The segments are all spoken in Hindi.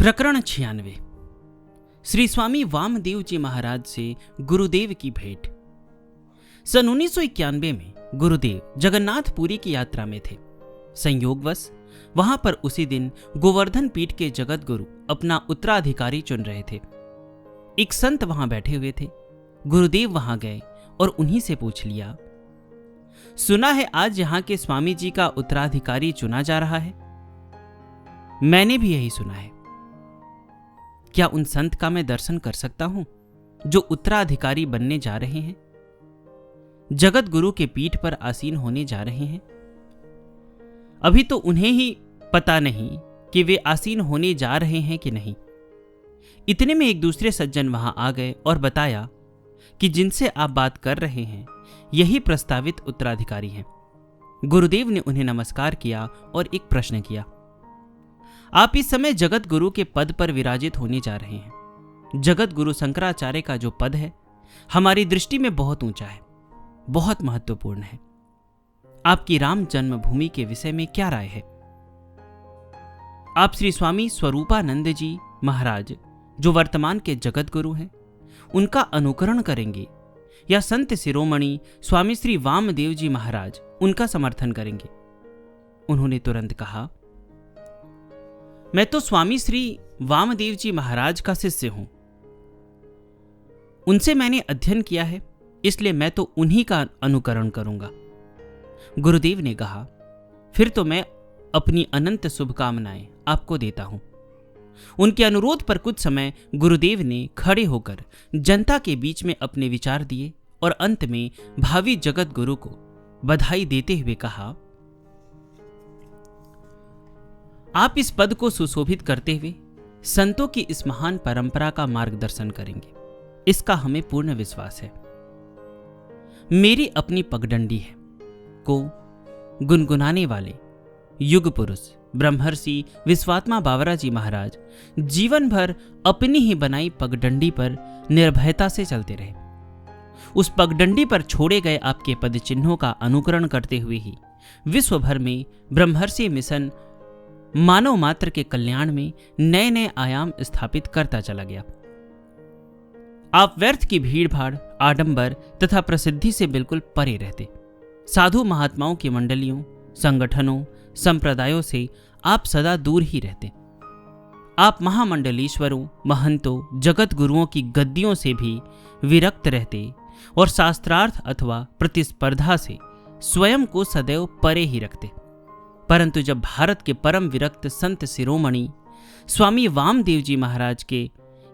प्रकरण 96। श्री स्वामी वामदेव जी महाराज से गुरुदेव की भेंट। सन 1991 में गुरुदेव जगन्नाथपुरी की यात्रा में थे। संयोगवश वहां पर उसी दिन गोवर्धन पीठ के जगत गुरु अपना उत्तराधिकारी चुन रहे थे। एक संत वहां बैठे हुए थे। गुरुदेव वहां गए और उन्हीं से पूछ लिया, सुना है आज यहां के स्वामी जी का उत्तराधिकारी चुना जा रहा है। मैंने भी यही सुना है। क्या उन संत का मैं दर्शन कर सकता हूं जो उत्तराधिकारी बनने जा रहे हैं, जगत गुरु के पीठ पर आसीन होने जा रहे हैं? अभी तो उन्हें ही पता नहीं कि वे आसीन होने जा रहे हैं कि नहीं। इतने में एक दूसरे सज्जन वहां आ गए और बताया कि जिनसे आप बात कर रहे हैं यही प्रस्तावित उत्तराधिकारी हैं। गुरुदेव ने उन्हें नमस्कार किया और एक प्रश्न किया, आप इस समय जगत गुरु के पद पर विराजित होने जा रहे हैं। जगत गुरु शंकराचार्य का जो पद है हमारी दृष्टि में बहुत ऊंचा है, बहुत महत्वपूर्ण है। आपकी राम जन्मभूमि के विषय में क्या राय है? आप श्री स्वामी स्वरूपानंद जी महाराज जो वर्तमान के जगत गुरु हैं उनका अनुकरण करेंगे या संत शिरोमणि स्वामी श्री वामदेव जी महाराज उनका समर्थन करेंगे? उन्होंने तुरंत कहा, मैं तो स्वामी श्री वामदेव जी महाराज का शिष्य हूं। उनसे मैंने अध्ययन किया है, इसलिए मैं तो उन्हीं का अनुकरण करूंगा। गुरुदेव ने कहा, फिर तो मैं अपनी अनंत शुभकामनाएं आपको देता हूं। उनके अनुरोध पर कुछ समय गुरुदेव ने खड़े होकर जनता के बीच में अपने विचार दिए और अंत में भावी जगत गुरु को बधाई देते हुए कहा, आप इस पद को सुशोभित करते हुए संतों की इस महान परंपरा का मार्गदर्शन करेंगे, इसका हमें पूर्ण विश्वास है। मेरी अपनी पगडंडी है को गुनगुनाने वाले युग पुरुष ब्रह्मर्षि विश्वात्मा बावरा जी महाराज जीवन भर अपनी ही बनाई पगडंडी पर निर्भयता से चलते रहे। उस पगडंडी पर छोड़े गए आपके पद चिन्हों का अनुकरण करते हुए ही विश्व भर में ब्रह्मर्षि मिशन मानव मात्र के कल्याण में नए नए आयाम स्थापित करता चला गया। आप व्यर्थ की भीड़भाड़, आडंबर तथा प्रसिद्धि से बिल्कुल परे रहते। साधु महात्माओं की मंडलियों, संगठनों, संप्रदायों से आप सदा दूर ही रहते। आप महामंडलीश्वरों, महंतों, जगत गुरुओं की गद्दियों से भी विरक्त रहते और शास्त्रार्थ अथवा प्रतिस्पर्धा से स्वयं को सदैव परे ही रखते। परंतु जब भारत के परम विरक्त संत शिरोमणि स्वामी वामदेव जी महाराज के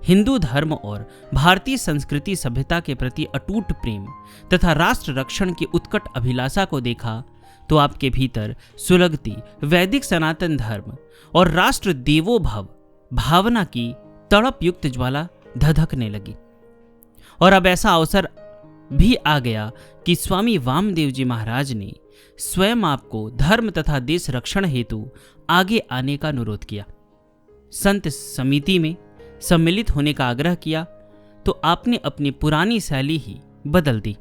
हिंदू धर्म और भारतीय संस्कृति सभ्यता के प्रति अटूट प्रेम तथा राष्ट्र रक्षण की उत्कट अभिलाषा को देखा तो आपके भीतर सुलगती वैदिक सनातन धर्म और राष्ट्र देवो भव भावना की तड़प युक्त ज्वाला धधकने लगी। और अब ऐसा अवसर भी आ गया कि स्वामी वामदेव जी महाराज ने स्वयं आपको धर्म तथा देश रक्षण हेतु आगे आने का अनुरोध किया। संत समिति में सम्मिलित होने का आग्रह किया तो आपने अपनी पुरानी शैली ही बदल दी।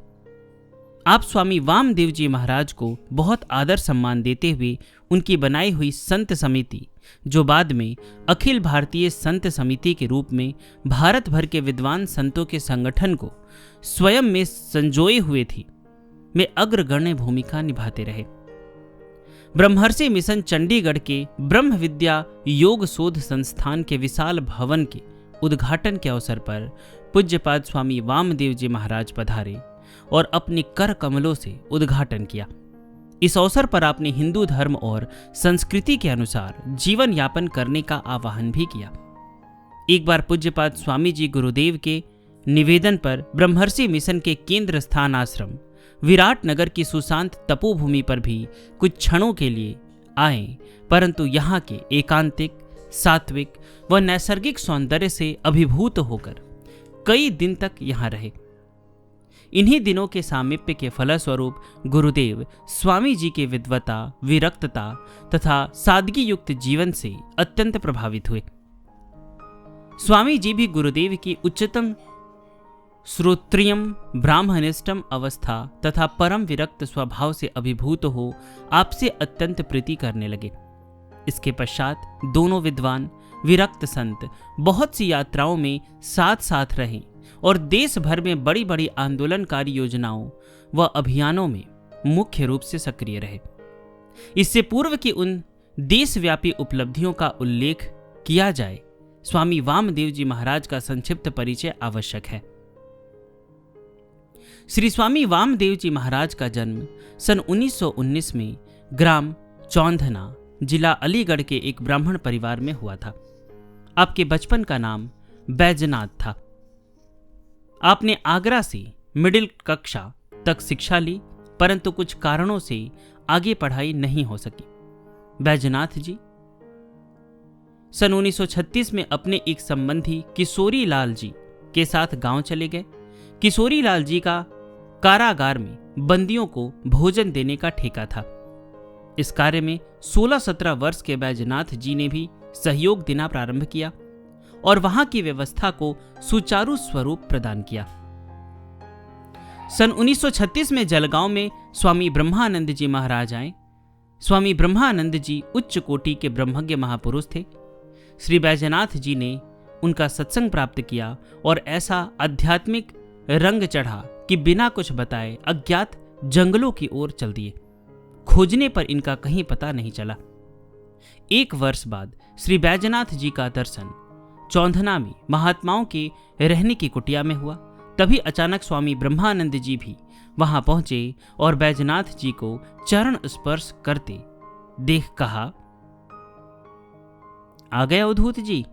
आप स्वामी वामदेव जी महाराज को बहुत आदर सम्मान देते हुए उनकी बनाई हुई संत समिति, जो बाद में अखिल भारतीय संत समिति के रूप में भारत भर के विद्वान संतों के संगठन को स्वयं में संजोए हुए थी, में अग्रगण्य भूमिका निभाते रहे। ब्रह्मर्षि मिशन चंडीगढ़ के ब्रह्म विद्या योग शोध संस्थान के विशाल भवन के उद्घाटन के अवसर पर पूज्यपाद स्वामी वामदेव जी महाराज पधारे और अपने कर कमलों से उद्घाटन किया। इस अवसर पर आपने हिंदू धर्म और संस्कृति के अनुसार जीवन यापन करने का आह्वान भी किया। एक बार पूज्यपाद स्वामी जी गुरुदेव के निवेदन पर ब्रह्मर्षि मिशन के केंद्र स्थान आश्रम विराट नगर की सुशांत तपोभूमि पर भी कुछ क्षणों के लिए आए, परंतु यहाँ के एकांतिक, सात्विक व नैसर्गिक सौंदर्य से अभिभूत होकर कई दिन तक यहाँ रहे। इन्हीं दिनों के सामीप्य के फलस्वरूप गुरुदेव स्वामी जी के विद्वता, विरक्तता तथा सादगी युक्त जीवन से अत्यंत प्रभावित हुए। स्वामी जी भी गुरुदेव की उच्चतम श्रोत्रियम ब्राह्मनिष्ठम अवस्था तथा परम विरक्त स्वभाव से अभिभूत हो आपसे अत्यंत प्रीति करने लगे। इसके पश्चात दोनों विद्वान विरक्त संत बहुत सी यात्राओं में साथ साथ रहे और देश भर में बड़ी बड़ी आंदोलनकारी योजनाओं व अभियानों में मुख्य रूप से सक्रिय रहे। इससे पूर्व की उन देशव्यापी उपलब्धियों का उल्लेख किया जाए, स्वामी वामदेव जी महाराज का संक्षिप्त परिचय आवश्यक है। श्री स्वामी वामदेव जी महाराज का जन्म सन 1919 में ग्राम चौंधना, जिला अलीगढ़ के एक ब्राह्मण परिवार में हुआ था। आपके बचपन का नाम बैजनाथ था। आपने आगरा से मिडिल कक्षा तक शिक्षा ली, परंतु कुछ कारणों से आगे पढ़ाई नहीं हो सकी। बैजनाथ जी सन 1936 में अपने एक संबंधी किशोरी लाल जी के साथ गांव चले गए। किशोरी लाल जी का कारागार में बंदियों को भोजन देने का ठेका था। इस कार्य में 16-17 वर्ष के बैजनाथ जी ने भी सहयोग देना प्रारंभ किया और वहां की व्यवस्था को सुचारू स्वरूप प्रदान किया। सन 1936 में जलगांव में स्वामी ब्रह्मानंद जी महाराज आए। स्वामी ब्रह्मानंद जी उच्च कोटि के ब्रह्मज्ञ महापुरुष थे। श्री बैजनाथ जी ने उनका सत्संग प्राप्त किया और ऐसा आध्यात्मिक रंग चढ़ा कि बिना कुछ बताए अज्ञात जंगलों की ओर चल दिए। खोजने पर इनका कहीं पता नहीं चला। एक वर्ष बाद श्री बैजनाथ जी का दर्शन चौंधना में महात्माओं के रहने की कुटिया में हुआ। तभी अचानक स्वामी ब्रह्मानंद जी भी वहां पहुंचे और बैजनाथ जी को चरण स्पर्श करते देख कहा, आ गए अवधूत जी,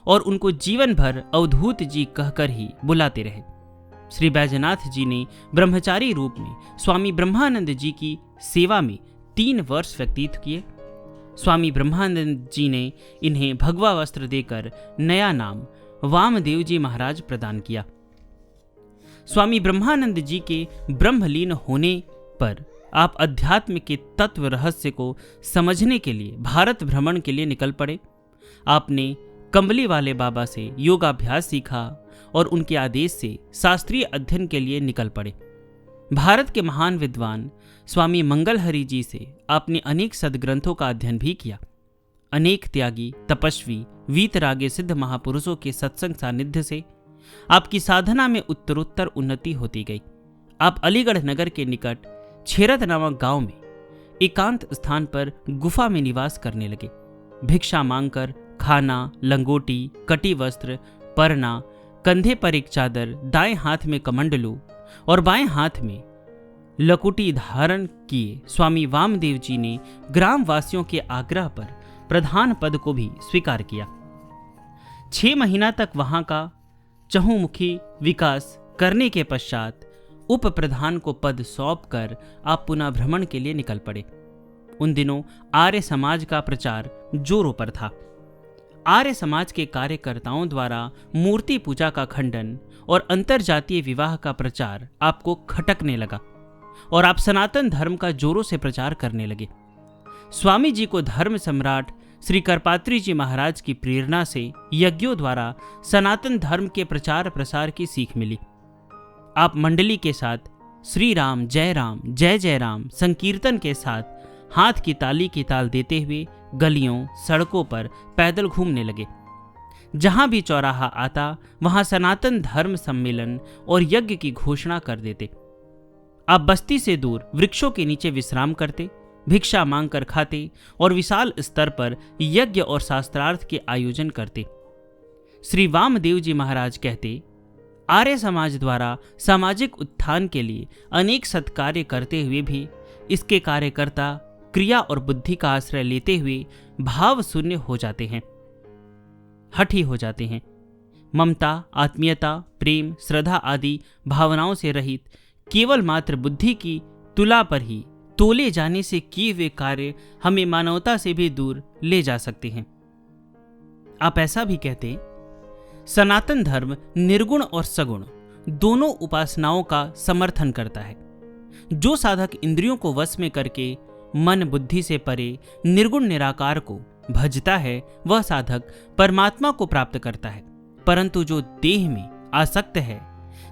और उनको जीवन भर अवधूत जी कहकर ही बुलाते रहे। श्री बैजनाथ जी ने ब्रह्मचारी रूप में स्वामी ब्रह्मानंद जी की सेवा में 3 वर्ष व्यतीत किए। स्वामी ब्रह्मानंद जी ने इन्हें भगवा वस्त्र देकर नया नाम वामदेव जी महाराज प्रदान किया। स्वामी ब्रह्मानंद जी के ब्रह्मलीन होने पर आप अध्यात्म के तत्व रहस्य को समझने के लिए भारत भ्रमण के लिए निकल पड़े। आपने कंबली वाले बाबा से योगाभ्यास सीखा और उनके आदेश से शास्त्रीय अध्ययन के लिए निकल पड़े। भारत के महान विद्वान स्वामी मंगलहरि जी से आपने अनेक सद्ग्रंथों का अध्ययन भी किया। अनेक त्यागी, तपस्वी, वीतरागी सिद्ध महापुरुषों के सत्संग सानिध्य से आपकी साधना में उत्तरोत्तर उन्नति होती गई। आप अलीगढ़ नगर के निकट छेरत नामक गांव में एकांत स्थान पर गुफा में निवास करने लगे। भिक्षा मांगकर खाना, लंगोटी, कटी वस्त्र, परना, कंधे पर एक चादर, दाएं हाथ में कमंडलू और बाएं हाथ में लकुटी धारण किए स्वामी वामदेव जी ने ग्राम वासियों के आग्रह पर प्रधान पद को भी स्वीकार किया। 6 महीना तक वहां का चहुमुखी विकास करने के पश्चात उप प्रधान को पद सौंपकर आप पुनः भ्रमण के लिए निकल पड़े। उन दिनों आर्य समाज का प्रचार जोरों पर था। आर्य समाज के कार्यकर्ताओं द्वारा मूर्ति पूजा का खंडन और अंतरजातीय विवाह का प्रचार आपको खटकने लगा और आप सनातन धर्म का जोरों से प्रचार करने लगे। स्वामी जी को धर्म सम्राट श्री करपात्री जी महाराज की प्रेरणा से यज्ञों द्वारा सनातन धर्म के प्रचार प्रसार की सीख मिली। आप मंडली के साथ श्री राम जय जय राम संकीर्तन के साथ हाथ की ताली की ताल देते हुए गलियों, सड़कों पर पैदल घूमने लगे। जहां भी चौराहा आता वहां सनातन धर्म सम्मेलन और यज्ञ की घोषणा कर देते। आप बस्ती से दूर वृक्षों के नीचे विश्राम करते, भिक्षा मांगकर खाते और विशाल स्तर पर यज्ञ और शास्त्रार्थ के आयोजन करते। श्री वामदेव जी महाराज कहते, आर्य समाज द्वारा सामाजिक उत्थान के लिए अनेक सत्कार्य करते हुए भी इसके कार्यकर्ता क्रिया और बुद्धि का आश्रय लेते हुए भाव शून्य हो जाते हैं, हठी हो जाते हैं। ममता, आत्मीयता, प्रेम, श्रद्धा आदि भावनाओं से रहित केवल मात्र बुद्धि की तुला पर ही तोले जाने से किए हुए कार्य हमें मानवता से भी दूर ले जा सकते हैं। आप ऐसा भी कहते, सनातन धर्म निर्गुण और सगुण दोनों उपासनाओं का समर्थन करता है। जो साधक इंद्रियों को वश में करके मन बुद्धि से परे निर्गुण निराकार को भजता है, वह साधक परमात्मा को प्राप्त करता है। परंतु जो देह में आसक्त है,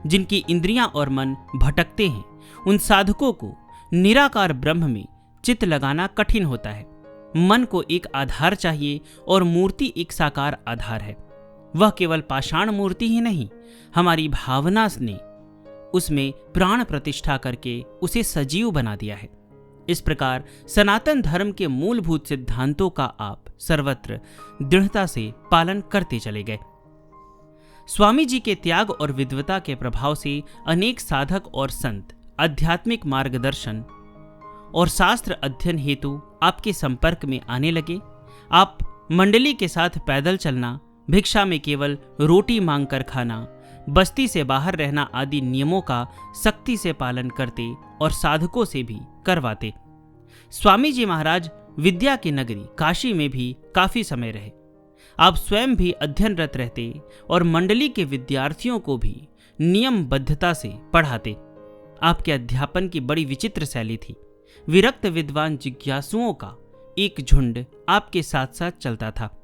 जिनकी इंद्रियां और मन भटकते हैं, उन साधकों को निराकार ब्रह्म में चित्त लगाना कठिन होता है। मन को एक आधार चाहिए और मूर्ति एक साकार आधार है। वह केवल पाषाण मूर्ति ही नहीं, हमारी भावना ने उसमें प्राण प्रतिष्ठा करके उसे सजीव बना दिया है। इस प्रकार सनातन धर्म के मूलभूत सिद्धांतों का आप सर्वत्र दृढ़ता से पालन करते चले गए। स्वामी जी के त्याग और विद्वता के प्रभाव से अनेक साधक और संत आध्यात्मिक मार्गदर्शन और शास्त्र अध्ययन हेतु आपके संपर्क में आने लगे। आप मंडली के साथ पैदल चलना, भिक्षा में केवल रोटी मांगकर खाना, बस्ती से बाहर रहना आदि नियमों का सख्ती से पालन करते और साधकों से भी करवाते। स्वामी जी महाराज विद्या की नगरी काशी में भी काफी समय रहे। आप स्वयं भी अध्ययनरत रहते और मंडली के विद्यार्थियों को भी नियमबद्धता से पढ़ाते। आपके अध्यापन की बड़ी विचित्र शैली थी। विरक्त विद्वान जिज्ञासुओं का एक झुंड आपके साथ साथ चलता था।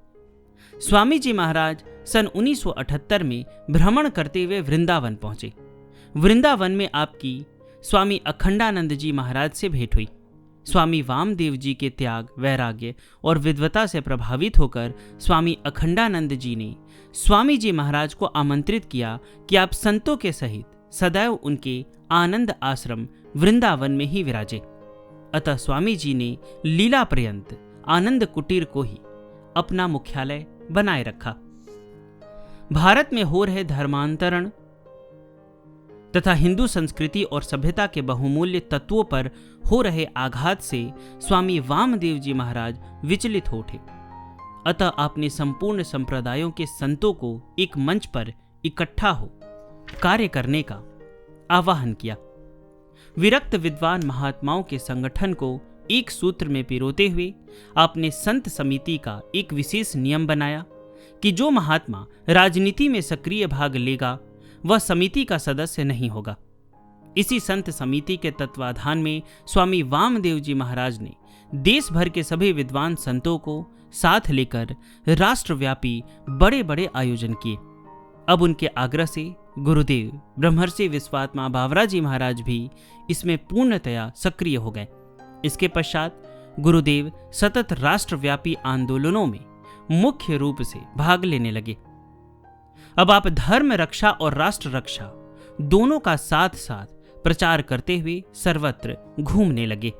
स्वामी जी महाराज सन 1978 में भ्रमण करते हुए वृंदावन पहुंचे। वृंदावन में आपकी स्वामी अखंडानंद जी महाराज से भेंट हुई। स्वामी वामदेव जी के त्याग, वैराग्य और विद्वता से प्रभावित होकर स्वामी अखंडानंद जी ने स्वामी जी महाराज को आमंत्रित किया कि आप संतों के सहित सदैव उनके आनंद आश्रम वृंदावन में ही विराजे। अतः स्वामी जी ने लीला पर्यंत आनंद कुटीर को ही अपना मुख्यालय बनाए रखा। भारत में हो रहे धर्मांतरण तथा हिंदू संस्कृति और सभ्यता के बहुमूल्य तत्वों पर हो रहे आघात से स्वामी वामदेव जी महाराज विचलित हो उठे। अतः आपने संपूर्ण संप्रदायों के संतों को एक मंच पर इकट्ठा हो कार्य करने का आह्वान किया। विरक्त विद्वान महात्माओं के संगठन को एक सूत्र में पिरोते हुए आपने संत समिति का एक विशेष नियम बनाया कि जो महात्मा राजनीति में सक्रिय भाग लेगा वह समिति का सदस्य नहीं होगा। इसी संत समिति के तत्वाधान में स्वामी वामदेव जी महाराज ने देश भर के सभी विद्वान संतों को साथ लेकर राष्ट्रव्यापी बड़े बड़े आयोजन किए। अब उनके आग्रह से गुरुदेव ब्रह्मर्षि विश्वात्मा बावरा जी महाराज भी इसमें पूर्णतया सक्रिय हो गए। इसके पश्चात गुरुदेव सतत राष्ट्रव्यापी आंदोलनों में मुख्य रूप से भाग लेने लगे। अब आप धर्म रक्षा और राष्ट्र रक्षा दोनों का साथ साथ प्रचार करते हुए सर्वत्र घूमने लगे।